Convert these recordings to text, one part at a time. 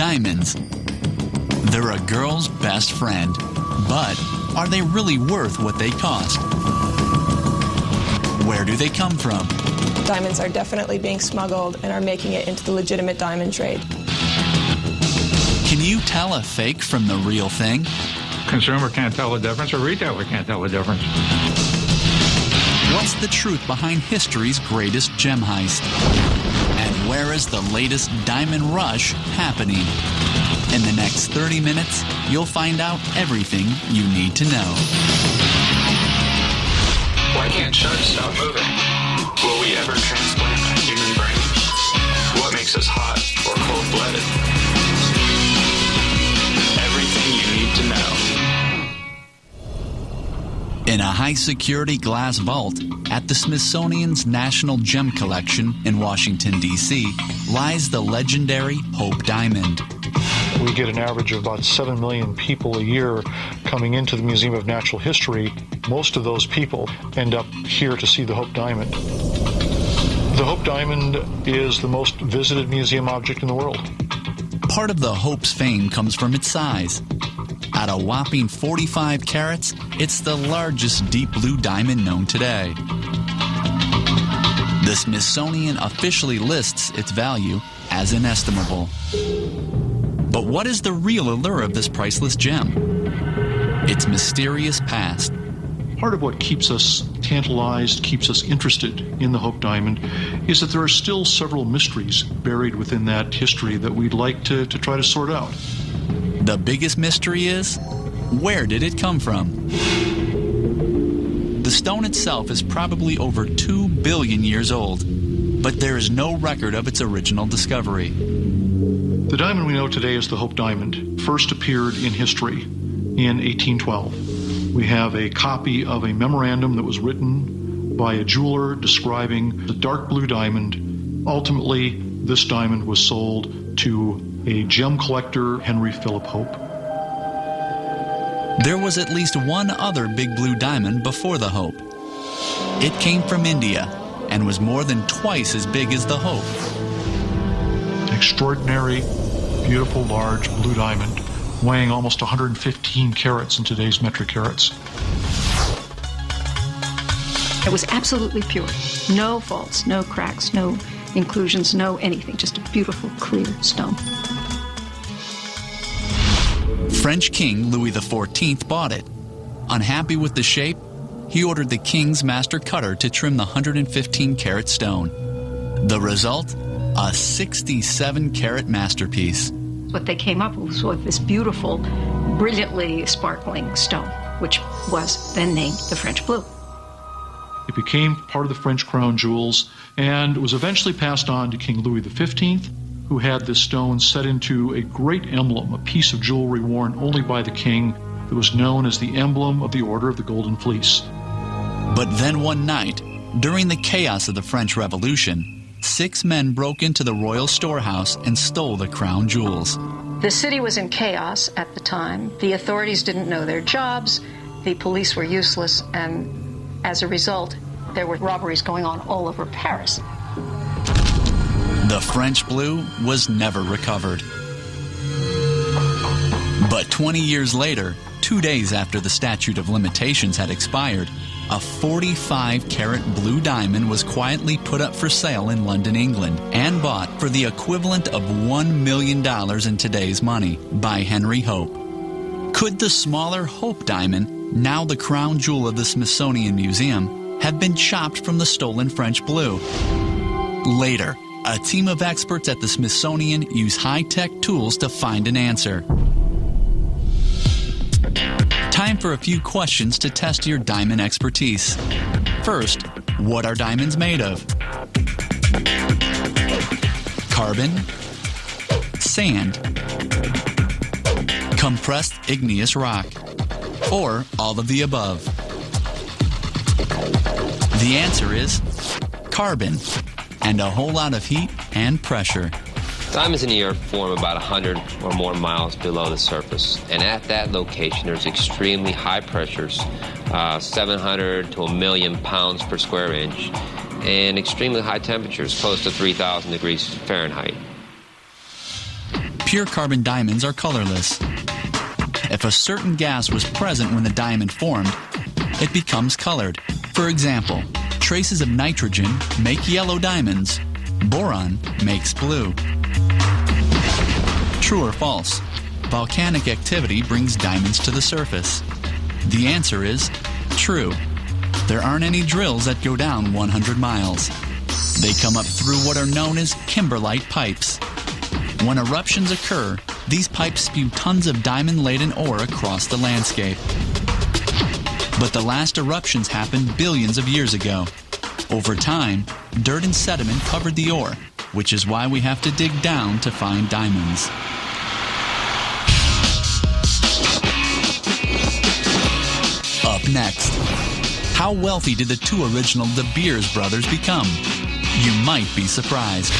diamonds. They're a girl's best friend, but are they really worth what they cost? Where do they come from? Diamonds are definitely being smuggled and are making it into the legitimate diamond trade. Can you tell a fake from the real thing? Consumer can't tell the difference, or retailer can't tell the difference. What's the truth behind history's greatest gem heist? And where is the latest diamond rush happening? In the next 30 minutes, you'll find out everything you need to know. Why can't sharks stop moving? Will we ever transplant a human brain? What makes us hot or cold-blooded? Everything you need to know. In a high-security glass vault at the Smithsonian's National Gem Collection in Washington, D.C., lies the legendary Hope Diamond. We get an average of about 7 million people a year coming into the Museum of Natural History. Most of those people end up here to see the Hope Diamond. The Hope Diamond is the most visited museum object in the world. Part of the Hope's fame comes from its size. At a whopping 45 carats, it's the largest deep blue diamond known today. The Smithsonian officially lists its value as inestimable. But what is the real allure of this priceless gem? Its mysterious past. Part of what keeps us tantalized, keeps us interested in the Hope Diamond, is that there are still several mysteries buried within that history that we'd like to try to sort out. The biggest mystery is, where did it come from? The stone itself is probably over 2 billion years old, but there is no record of its original discovery. The diamond we know today as the Hope Diamond first appeared in history in 1812. We have a copy of a memorandum that was written by a jeweler describing the dark blue diamond. Ultimately, this diamond was sold to a gem collector, Henry Philip Hope. There was at least one other big blue diamond before the Hope. It came from India and was more than twice as big as the Hope. Extraordinary, beautiful, large blue diamond, weighing almost 115 carats in today's metric carats. It was absolutely pure. No faults, no cracks, no inclusions, no anything. Just a beautiful, clear stone. French King Louis XIV bought it. Unhappy with the shape, he ordered the king's master cutter to trim the 115-carat stone. The result? A 67-carat masterpiece. What they came up with was this beautiful, brilliantly sparkling stone, which was then named the French blue. It became part of the French crown jewels and was eventually passed on to King Louis XV, who had this stone set into a great emblem, a piece of jewelry worn only by the king that was known as the emblem of the Order of the Golden Fleece. But then one night, during the chaos of the French Revolution, 6 men broke into the royal storehouse and stole the crown jewels. The city was in chaos at the time. The authorities didn't know their jobs. The police were useless, and as a result, there were robberies going on all over Paris. The French blue was never recovered. But 20 years later, 2 days after the statute of limitations had expired, a 45-carat blue diamond was quietly put up for sale in London, England, and bought for the equivalent of $1 million in today's money by Henry Hope. Could the smaller Hope diamond, now the crown jewel of the Smithsonian Museum, have been chopped from the stolen French blue? Later, a team of experts at the Smithsonian use high-tech tools to find an answer. Time for a few questions to test your diamond expertise. First, what are diamonds made of? Carbon, sand, compressed igneous rock, or all of the above? The answer is carbon, and a whole lot of heat and pressure. Diamonds in the earth form about 100 or more miles below the surface, and at that location there's extremely high pressures, 700 to 1 million pounds per square inch, and extremely high temperatures, close to 3,000 degrees Fahrenheit. Pure carbon diamonds are colorless. If a certain gas was present when the diamond formed, it becomes colored. For example, traces of nitrogen make yellow diamonds. Boron makes blue. True or false? Volcanic activity brings diamonds to the surface. The answer is true. There aren't any drills that go down 100 miles. They come up through what are known as kimberlite pipes. When eruptions occur, these pipes spew tons of diamond-laden ore across the landscape. But the last eruptions happened billions of years ago. Over time, dirt and sediment covered the ore, which is why we have to dig down to find diamonds. Up next, how wealthy did the two original De Beers brothers become? You might be surprised.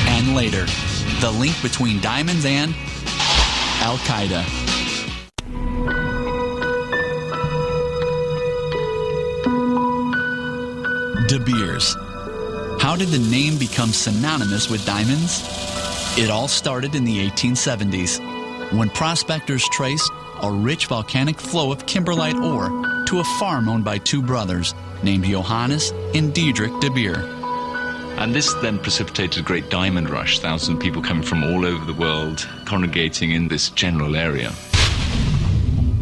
And later, the link between diamonds and Al-Qaeda. De Beers. How did the name become synonymous with diamonds? It all started in the 1870s, when prospectors traced a rich volcanic flow of kimberlite ore to a farm owned by two brothers named Johannes and Diedrich De Beer. And this then precipitated a great diamond rush, thousands of people coming from all over the world, congregating in this general area.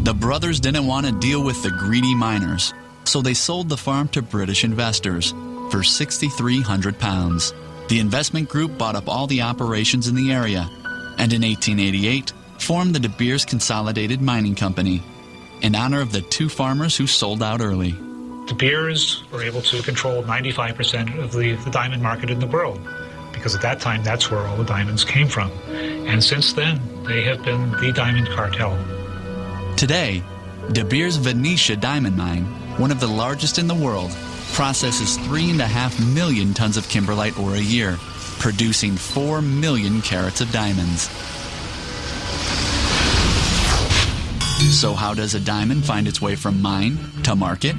The brothers didn't want to deal with the greedy miners, so they sold the farm to British investors for £6,300. The investment group bought up all the operations in the area, and in 1888 formed the De Beers Consolidated Mining Company, in honor of the two farmers who sold out early. De Beers were able to control 95% of the diamond market in the world, because at that time, that's where all the diamonds came from. And since then, they have been the diamond cartel. Today, De Beers Venetia diamond mine, one of the largest in the world, processes 3.5 million tons of kimberlite ore a year, producing 4 million carats of diamonds. So how does a diamond find its way from mine to market?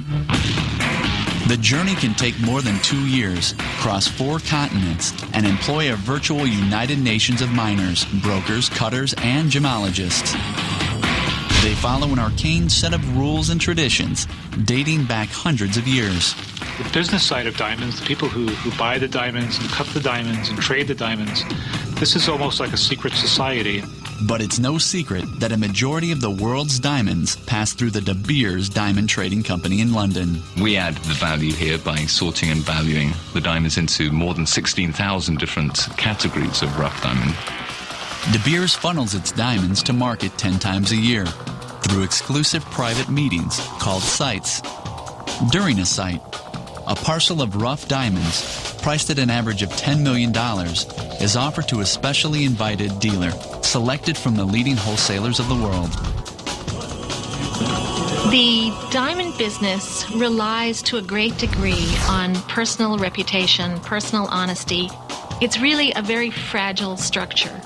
The journey can take more than 2 years, cross 4 continents, and employ a virtual United Nations of miners, brokers, cutters, and gemologists. They follow an arcane set of rules and traditions dating back hundreds of years. The business side of diamonds, the people who buy the diamonds and cut the diamonds and trade the diamonds, this is almost like a secret society. But it's no secret that a majority of the world's diamonds pass through the De Beers Diamond Trading Company in London. We add the value here by sorting and valuing the diamonds into more than 16,000 different categories of rough diamond. De Beers funnels its diamonds to market 10 times a year through exclusive private meetings called sites. During a site, a parcel of rough diamonds, priced at an average of $10 million, is offered to a specially invited dealer, selected from the leading wholesalers of the world. The diamond business relies to a great degree on personal reputation, personal honesty. It's really a very fragile structure.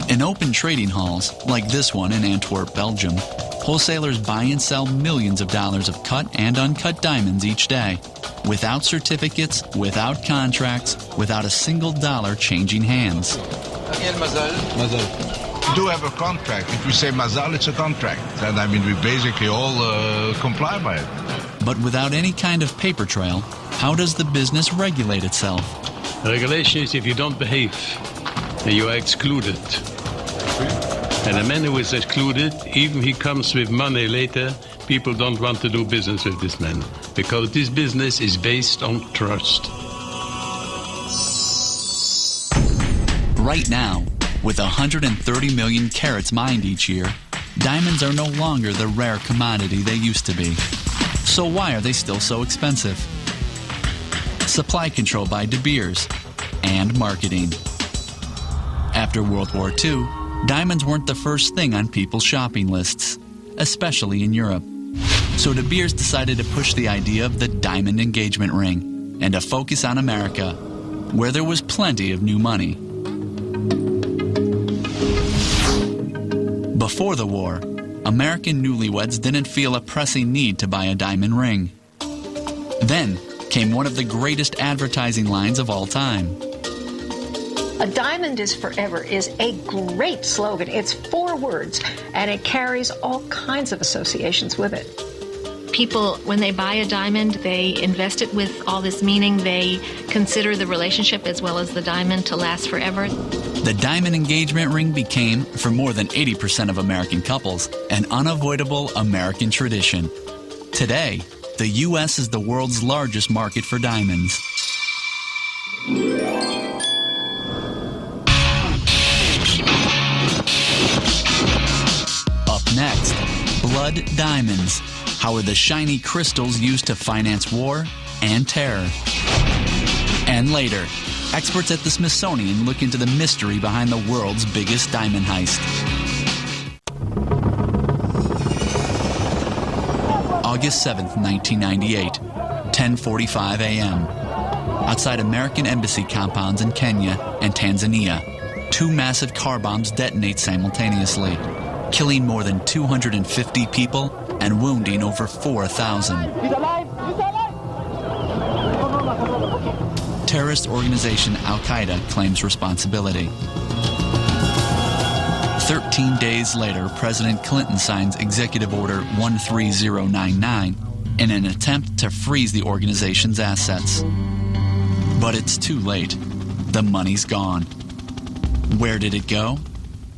In open trading halls, like this one in Antwerp, Belgium, wholesalers buy and sell millions of dollars of cut and uncut diamonds each day, without certificates, without contracts, without a single dollar changing hands. We do have a contract. If we say mazal, it's a contract. And I mean, we basically all comply by it. But without any kind of paper trail, how does the business regulate itself? The regulation is if you don't behave, you are excluded. And a man who is excluded, even if he comes with money later, people don't want to do business with this man, because this business is based on trust. Right now, with 130 million carats mined each year, diamonds are no longer the rare commodity they used to be. So why are they still so expensive? Supply control by De Beers and marketing. After World War II, diamonds weren't the first thing on people's shopping lists, especially in Europe. So De Beers decided to push the idea of the diamond engagement ring and to focus on America, where there was plenty of new money. Before the war, American newlyweds didn't feel a pressing need to buy a diamond ring. Then came one of the greatest advertising lines of all time. A diamond is forever is a great slogan. It's 4 words, and it carries all kinds of associations with it. People, when they buy a diamond, they invest it with all this meaning. They consider the relationship as well as the diamond to last forever. The diamond engagement ring became, for more than 80% of American couples, an unavoidable American tradition. Today, the U.S. is the world's largest market for diamonds. Up next, blood diamonds. How are the shiny crystals used to finance war and terror? And later, experts at the Smithsonian look into the mystery behind the world's biggest diamond heist. August 7th, 1998, 10:45 a.m. Outside American embassy compounds in Kenya and Tanzania, 2 massive car bombs detonate simultaneously, killing more than 250 people and wounding over 4,000. Terrorist organization Al-Qaeda claims responsibility. 13 days later, President Clinton signs Executive Order 13099 in an attempt to freeze the organization's assets. But it's too late. The money's gone. Where did it go?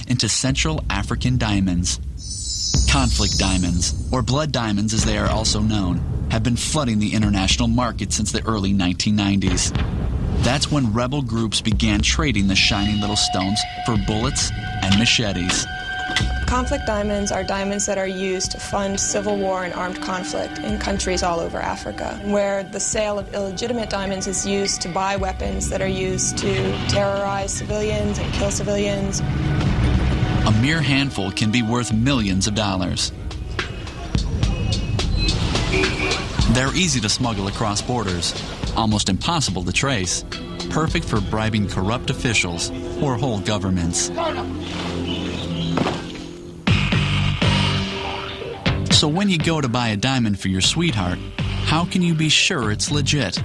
Into Central African diamonds. Conflict diamonds, or blood diamonds as they are also known, have been flooding the international market since the early 1990s. That's when rebel groups began trading the shiny little stones for bullets and machetes. Conflict diamonds are diamonds that are used to fund civil war and armed conflict in countries all over Africa, where the sale of illegitimate diamonds is used to buy weapons that are used to terrorize civilians and kill civilians. A mere handful can be worth millions of dollars. They're easy to smuggle across borders, almost impossible to trace, perfect for bribing corrupt officials or whole governments. So when you go to buy a diamond for your sweetheart, how can you be sure it's legit?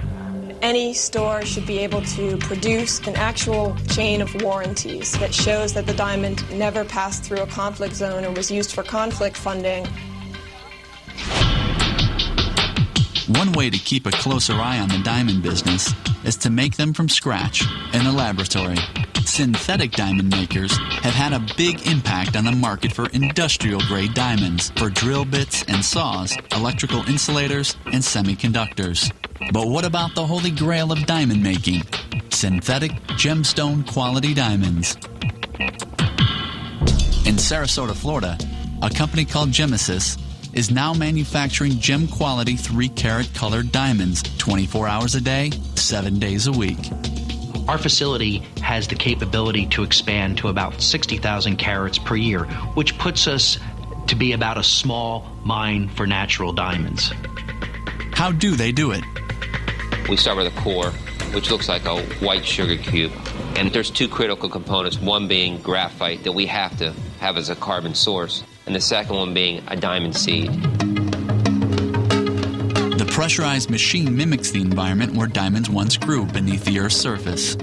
Any store should be able to produce an actual chain of warranties that shows that the diamond never passed through a conflict zone or was used for conflict funding. One way to keep a closer eye on the diamond business is to make them from scratch in a laboratory. Synthetic diamond makers have had a big impact on the market for industrial-grade diamonds, for drill bits and saws, electrical insulators, and semiconductors. But what about the holy grail of diamond making? Synthetic gemstone quality diamonds. In Sarasota, Florida, a company called Genesis is now manufacturing gem-quality 3-carat colored diamonds 24 hours a day, 7 days a week. Our facility has the capability to expand to about 60,000 carats per year, which puts us to be about a small mine for natural diamonds. How do they do it? We start with a core, which looks like a white sugar cube. And there's 2 critical components, one being graphite that we have to have as a carbon source, and the second one being a diamond seed. The pressurized machine mimics the environment where diamonds once grew beneath the Earth's surface.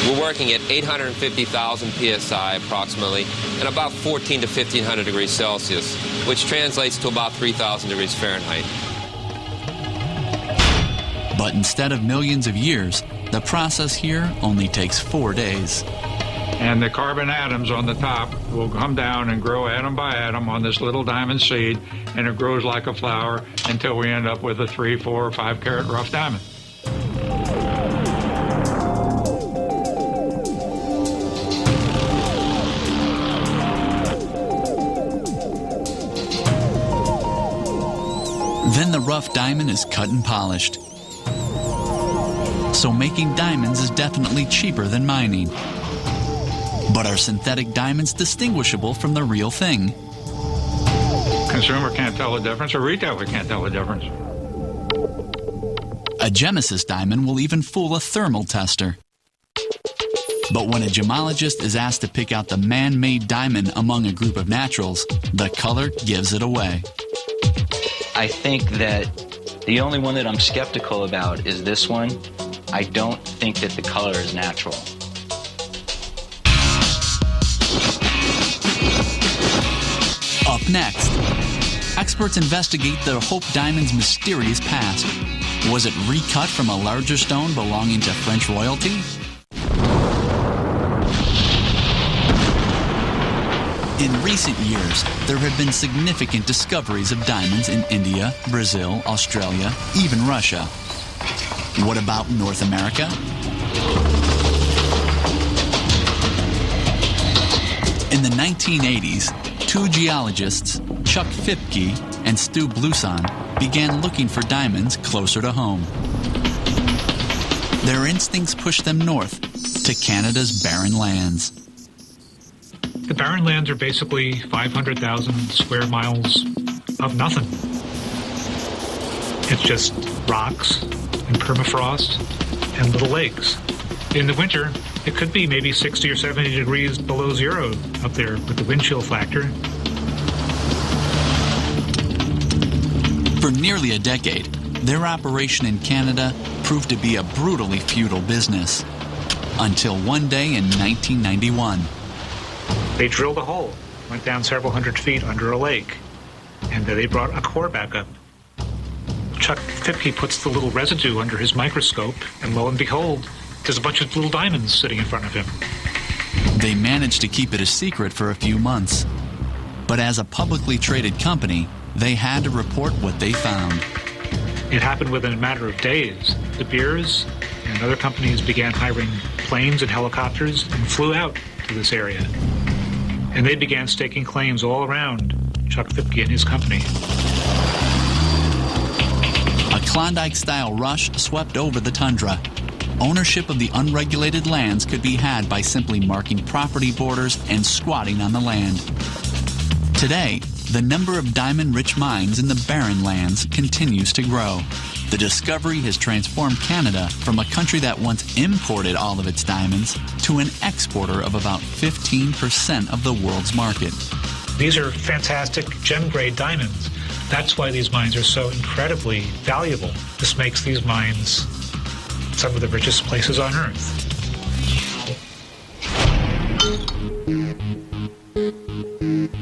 We're working at 850,000 psi approximately, and about 14 to 1500 degrees Celsius, which translates to about 3,000 degrees Fahrenheit. But instead of millions of years, the process here only takes 4 days. And the carbon atoms on the top will come down and grow atom by atom on this little diamond seed, and it grows like a flower until we end up with a 3, 4, or 5 carat rough diamond. Then the rough diamond is cut and polished. So making diamonds is definitely cheaper than mining. But are synthetic diamonds distinguishable from the real thing? Consumer can't tell the difference, or retailer can't tell the difference. A Genesis diamond will even fool a thermal tester. But when a gemologist is asked to pick out the man-made diamond among a group of naturals, the color gives it away. I think that the only one that I'm skeptical about is this one. I don't think that the color is natural. Next, experts investigate the Hope Diamond's mysterious past. Was it recut from a larger stone belonging to French royalty? In recent years, there have been significant discoveries of diamonds in India, Brazil, Australia, even Russia. What about North America? In the 1980s, two geologists, Chuck Fipke and Stu Blouson, began looking for diamonds closer to home. Their instincts pushed them north to Canada's barren lands. The barren lands are basically 500,000 square miles of nothing. It's just rocks and permafrost and little lakes. In the winter, it could be maybe 60 or 70 degrees below zero up there with the wind chill factor. For nearly a decade, their operation in Canada proved to be a brutally futile business. Until one day in 1991. They drilled a hole, went down several hundred feet under a lake, and then they brought a core back up. Chuck Fipke puts the little residue under his microscope, and lo and behold, there's a bunch of little diamonds sitting in front of him. They managed to keep it a secret for a few months. But as a publicly traded company, they had to report what they found. It happened within a matter of days. De Beers and other companies began hiring planes and helicopters and flew out to this area. And they began staking claims all around Chuck Fipke and his company. A Klondike-style rush swept over the tundra. Ownership of the unregulated lands could be had by simply marking property borders and squatting on the land. Today, the number of diamond-rich mines in the barren lands continues to grow. The discovery has transformed Canada from a country that once imported all of its diamonds to an exporter of about 15% of the world's market. These are fantastic gem-grade diamonds. That's why these mines are so incredibly valuable. This makes these mines some of the richest places on Earth.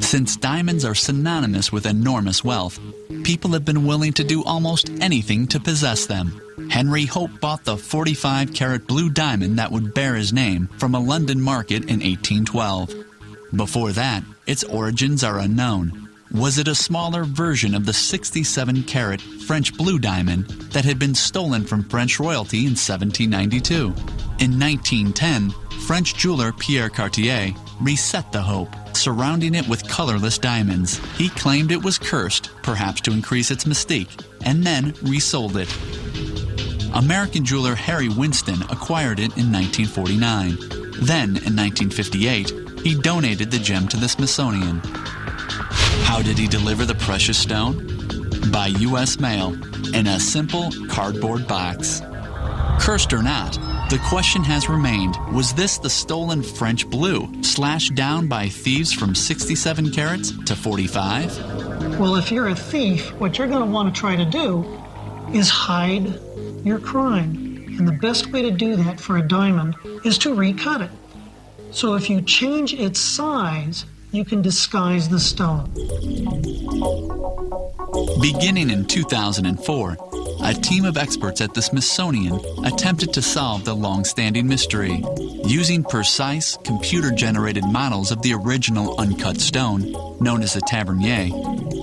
Since diamonds are synonymous with enormous wealth, people have been willing to do almost anything to possess them. Henry Hope bought the 45-carat blue diamond that would bear his name from a London market in 1812. Before that, its origins are unknown. Was it a smaller version of the 67-carat French blue diamond that had been stolen from French royalty in 1792? In 1910, French jeweler Pierre Cartier reset the Hope, surrounding it with colorless diamonds. He claimed it was cursed, perhaps to increase its mystique, and then resold it. American jeweler Harry Winston acquired it in 1949. Then, in 1958, he donated the gem to the Smithsonian. How did he deliver the precious stone? By U.S. mail, in a simple cardboard box. Cursed or not, the question has remained, was this the stolen French blue, slashed down by thieves from 67 carats to 45? Well, if you're a thief, what you're going to want to try to do is hide your crime. And the best way to do that for a diamond is to recut it. So if you change its size, you can disguise the stone. Beginning in 2004, a team of experts at the Smithsonian attempted to solve the long-standing mystery. Using precise, computer-generated models of the original uncut stone, known as the Tavernier,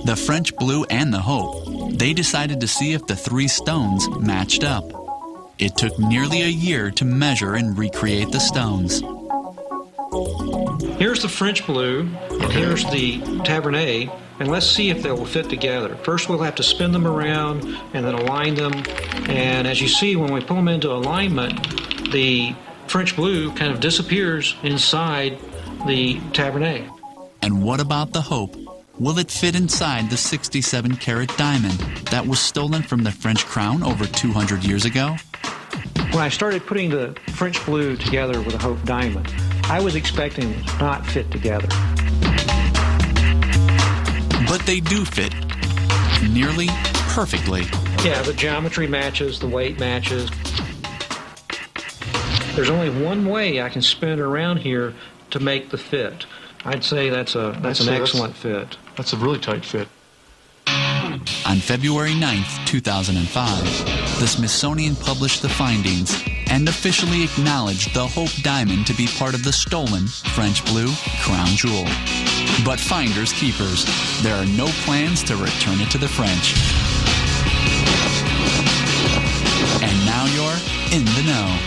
the French blue and the Hope, they decided to see if the three stones matched up. It took nearly a year to measure and recreate the stones. Here's the French blue, and here's the Tavernier, and let's see if they will fit together. First, we'll have to spin them around and then align them. And as you see, when we pull them into alignment, the French blue kind of disappears inside the Tavernier. And what about the Hope? Will it fit inside the 67-carat diamond that was stolen from the French crown over 200 years ago? When I started putting the French blue together with a Hope diamond, I was expecting it to not fit together. But they do fit nearly perfectly. Yeah, the geometry matches, the weight matches. There's only one way I can spin it around here to make the fit. I'd say that's an excellent fit. That's a really tight fit. On February 9th, 2005, the Smithsonian published the findings and officially acknowledged the Hope Diamond to be part of the stolen French blue crown jewel. But finders keepers, there are no plans to return it to the French. And now you're in the know.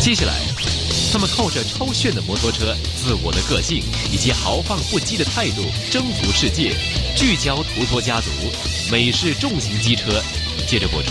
接下来，他们靠着超炫的摩托车、自我的个性以及豪放不羁的态度征服世界。聚焦图托家族，美式重型机车，接着播出。